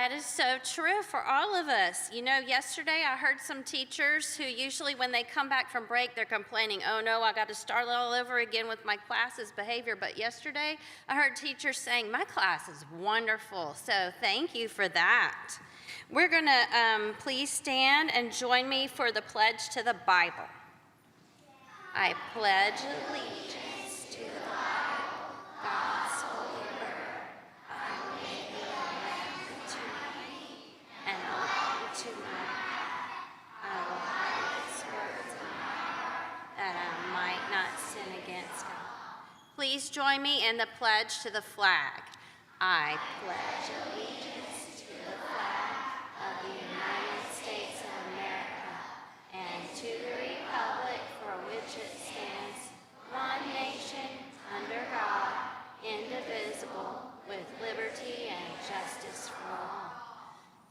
That is so true for all of us. You know, yesterday I heard some teachers who usually when they come back from break, they're complaining, oh no, I got to start all over again with my class's behavior. But yesterday I heard teachers saying, my class is wonderful. So thank you for that. We're going to please stand and join me for the pledge to the Bible. I pledge allegiance to the Bible, God's holy word. I will make it a lamp to my feet and a light to my path. I will hide its words in my heart, that I might not sin against God. Please join me in the pledge to the flag. I pledge allegiance to the flag of the United States of America and to the republic for which it stands, one nation, under God, indivisible, with liberty and justice for all.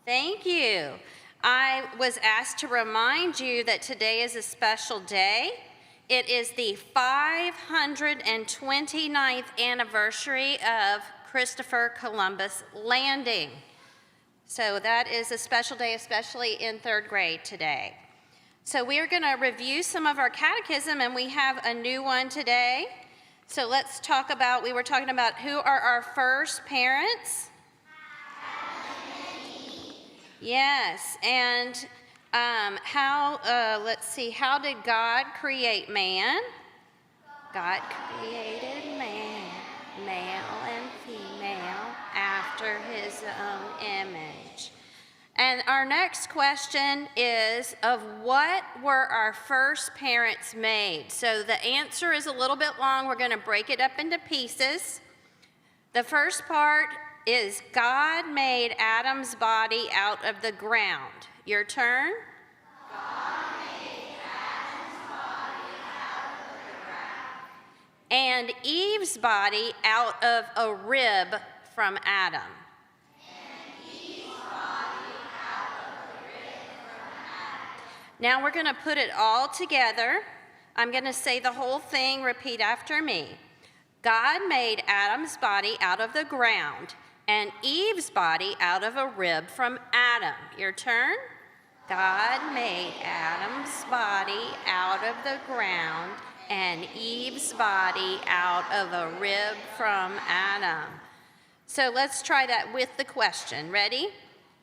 Thank you. I was asked to remind you that today is a special day. It is the 529th anniversary of Christopher Columbus landing. So that is a special day, especially in third grade today. So we are going to review some of our catechism, and we have a new one today. So let's talk about, we were talking about who are our first parents. Yes, and let's see, how did God create man? God created man, male and female, after his own image. And our next question is, of what were our first parents made? So the answer is a little bit long. We're going to break it up into pieces. The first part is God made Adam's body out of the ground. Your turn. God made Adam's body out of the ground. And Eve's body out of a rib from Adam. Now we're going to put it all together. I'm going to say the whole thing, repeat after me. God made Adam's body out of the ground and Eve's body out of a rib from Adam. Your turn. God made Adam's body out of the ground and Eve's body out of a rib from Adam. So let's try that with the question. Ready?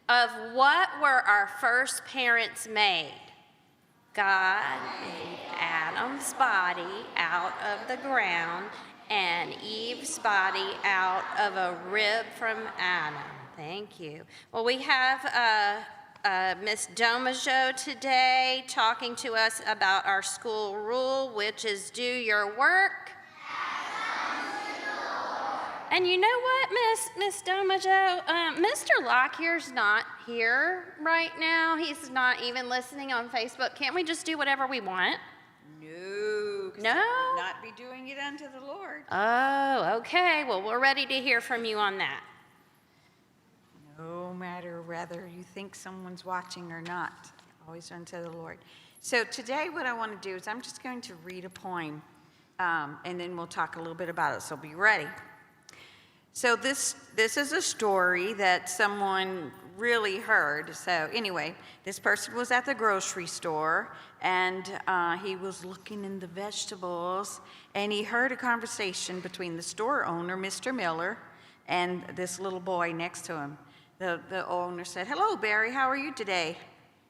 Of what were our first parents made? God made Adam's body out of the ground and Eve's body out of a rib from Adam. Thank you. Well, we have Miss Domajo today talking to us about our school rule, which is do your work. And you know what, Miss Domajo? Mr. Lockyer's not here right now. He's not even listening on Facebook. Can't we just do whatever we want? No. No? I would not be doing it unto the Lord. Oh, okay. Well, we're ready to hear from you on that. No matter whether you think someone's watching or not, always unto the Lord. So today what I want to do is I'm just going to read a poem, and then we'll talk a little bit about it, so be ready. So this is a story that someone really heard. So anyway, this person was at the grocery store, and he was looking in the vegetables, and he heard a conversation between the store owner, Mr. Miller, and this little boy next to him. The owner said, "Hello, Barry, how are you today?"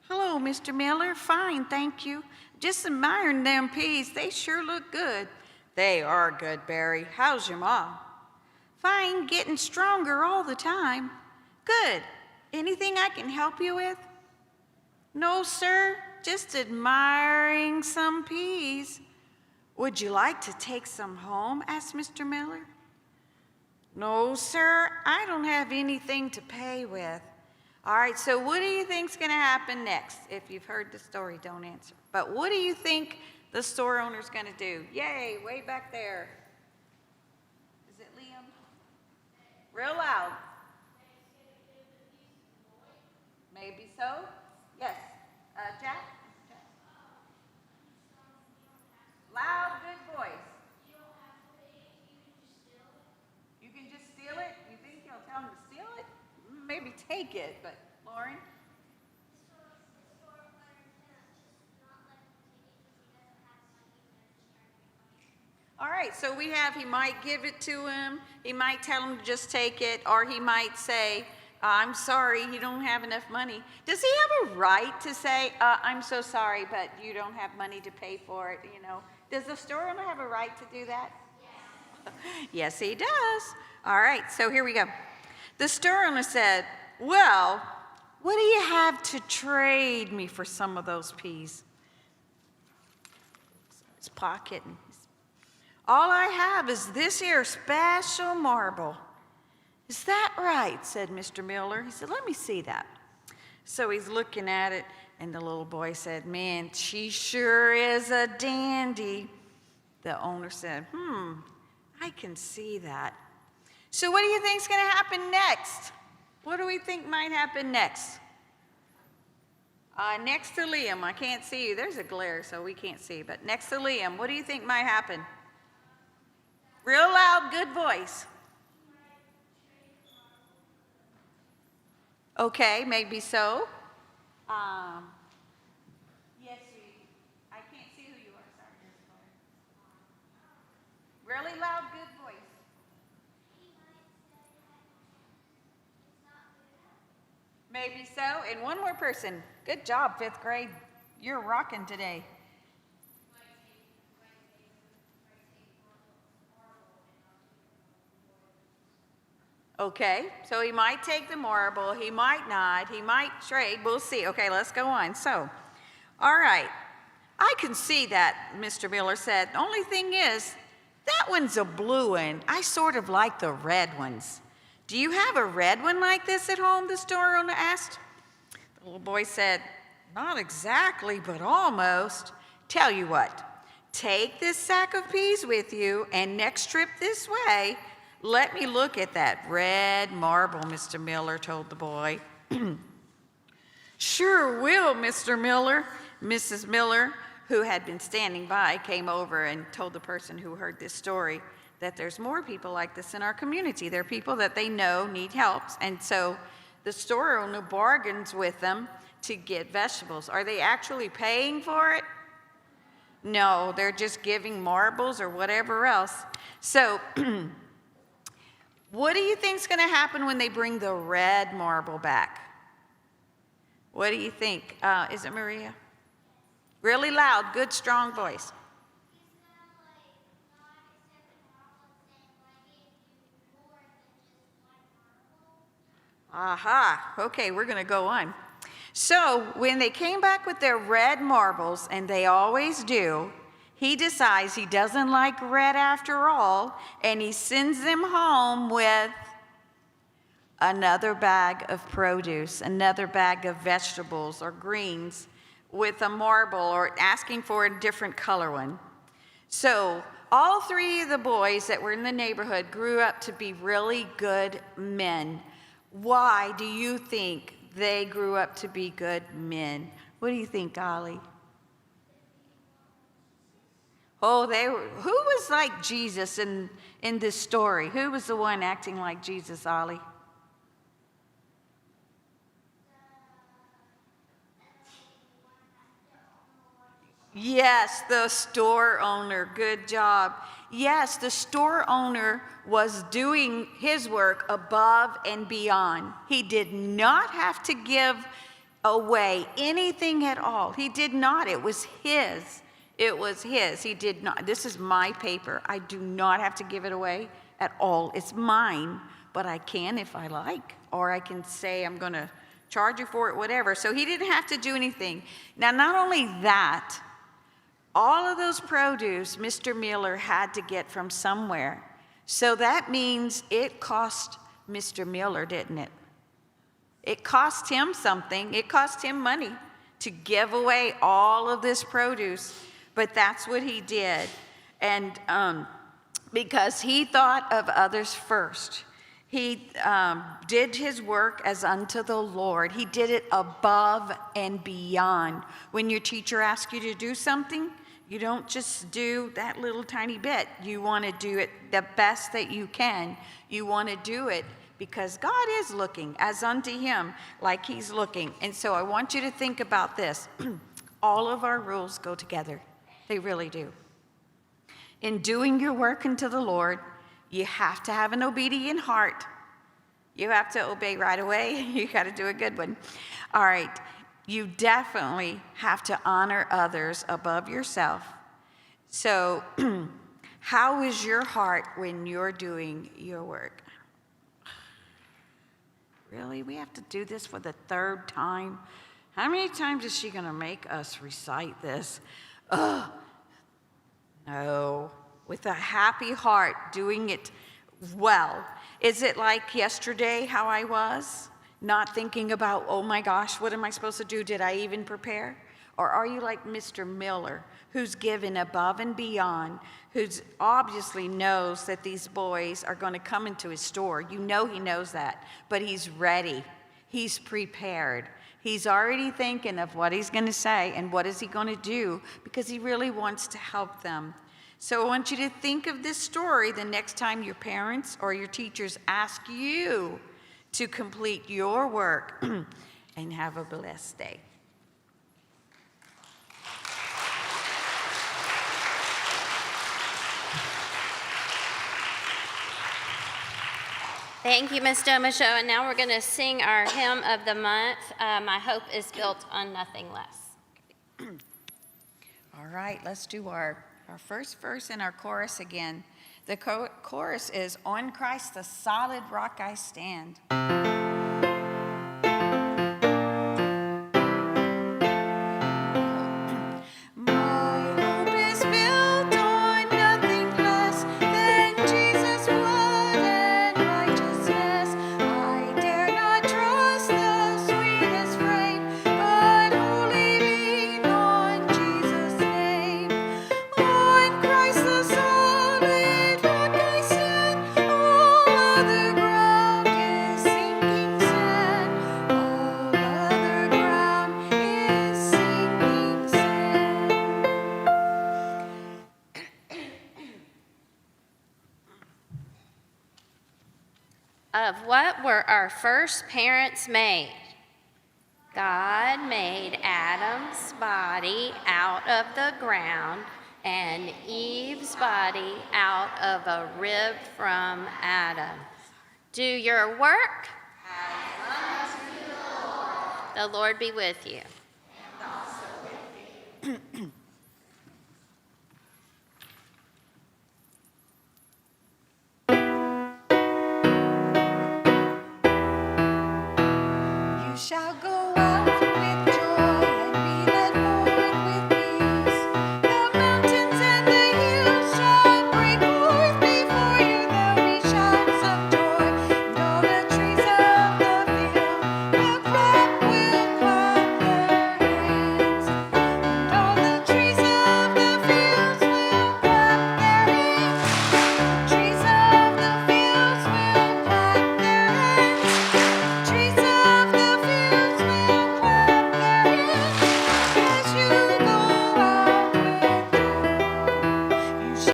"Hello, Mr. Miller, fine, thank you. Just admiring them peas, they sure look good." "They are good, Barry. How's your mom?" "Fine, getting stronger all the time." "Good. Anything I can help you with?" "No, sir, just admiring some peas." "Would you like to take some home?" asked Mr. Miller. "No, sir, I don't have anything to pay with." All right, so what do you think's going to happen next? If you've heard the story, don't answer. But what do you think the store owner's going to do? Yay, way back there. Is it Liam? Real loud. Maybe so? Yes. Jack? Loud, good voice. You can just steal it? You think he'll tell him to steal it? Maybe take take it, but Lauren? All right, so we have, he might give it to him, he might tell him to just take it, or he might say, I'm sorry, you don't have enough money. Does he have a right to say, I'm so sorry, but you don't have money to pay for it, you know? Does the store owner have a right to do that? Yes. Yes, he does. All right, so here we go. The store owner said, well, what do you have to trade me for some of those peas? His pocket. All I have is this here special marble. Is that right? Said Mr. Miller. He said, let me see that. So he's looking at it, and the little boy said, man, she sure is a dandy. The owner said, I can see that. So what do you think's going to happen next? What do we think might happen next? Next to Liam, I can't see you. There's a glare, so we can't see. But next to Liam, what do you think might happen? Real loud, good voice. Okay, maybe so. Yes, I can't see who you are. Sorry. Really loud, good voice. Maybe so. And one more person. Good job, 5th grade. You're rocking today. Okay, so he might take the marble, he might not, he might trade, we'll see. Okay, let's go on. So, all right, I can see that, Mr. Miller said. The only thing is, that one's a blue one. I sort of like the red ones. Do you have a red one like this at home, the store owner asked? The little boy said, not exactly, but almost. Tell you what, take this sack of peas with you, and next trip this way, let me look at that red marble, Mr. Miller told the boy. Sure will, Mr. Miller. Mrs. Miller, who had been standing by, came over and told the person who heard this story that there's more people like this in our community. There are people that they know need help, and so the store owner bargains with them to get vegetables. Are they actually paying for it? No, they're just giving marbles or whatever else. So, what do you think's going to happen when they bring the red marble back? What do you think? Is it Maria? Really loud, good, strong voice. Aha, okay, we're going to go on. So when they came back with their red marbles, and they always do, he decides he doesn't like red after all, and he sends them home with another bag of produce, another bag of vegetables or greens with a marble, or asking for a different color one. So all 3 of the boys that were in the neighborhood grew up to be really good men. Why do you think they grew up to be good men? What do you think, Ollie? Oh, who was like Jesus in this story? Who was the one acting like Jesus, Ollie? Yes, the store owner. Good job. Yes, the store owner was doing his work above and beyond. He did not have to give away anything at all. He did not. It was his. It was his. He did not. This is my paper. I do not have to give it away at all. It's mine, but I can if I like, or I can say I'm going to charge you for it, whatever. So he didn't have to do anything. Now, not only that, all of those produce Mr. Miller had to get from somewhere. So that means it cost Mr. Miller, didn't it? It cost him something. It cost him money to give away all of this produce. But that's what he did. And because he thought of others first. He did his work as unto the Lord. He did it above and beyond. When your teacher asks you to do something, you don't just do that little tiny bit. You want to do it the best that you can. You want to do it because God is looking as unto him like he's looking. And so I want you to think about this. All of our rules go together. They really do. In doing your work unto the Lord, you have to have an obedient heart. You have to obey right away. You got to do a good one. All right. You definitely have to honor others above yourself. So, how is your heart when you're doing your work? Really? We have to do this for the third time? How many times is she going to make us recite this? Ugh. No. With a happy heart, doing it well. Is it like yesterday how I was? Not thinking about, oh my gosh, what am I supposed to do? Did I even prepare? Or are you like Mr. Miller, who's given above and beyond, who's obviously knows that these boys are going to come into his store? You know he knows that, but he's ready. He's prepared. He's already thinking of what he's going to say and what is he going to do because he really wants to help them. So I want you to think of this story the next time your parents or your teachers ask you to complete your work, and have a blessed day. Thank you, Ms. Domicho. And now we're going to sing our hymn of the month, My Hope is Built on Nothing Less. All right, let's do our first verse and our chorus again. The chorus is, On Christ the solid rock I stand. Of what were our first parents made? God made Adam's body out of the ground and Eve's body out of a rib from Adam. Do your work. The Lord be with you.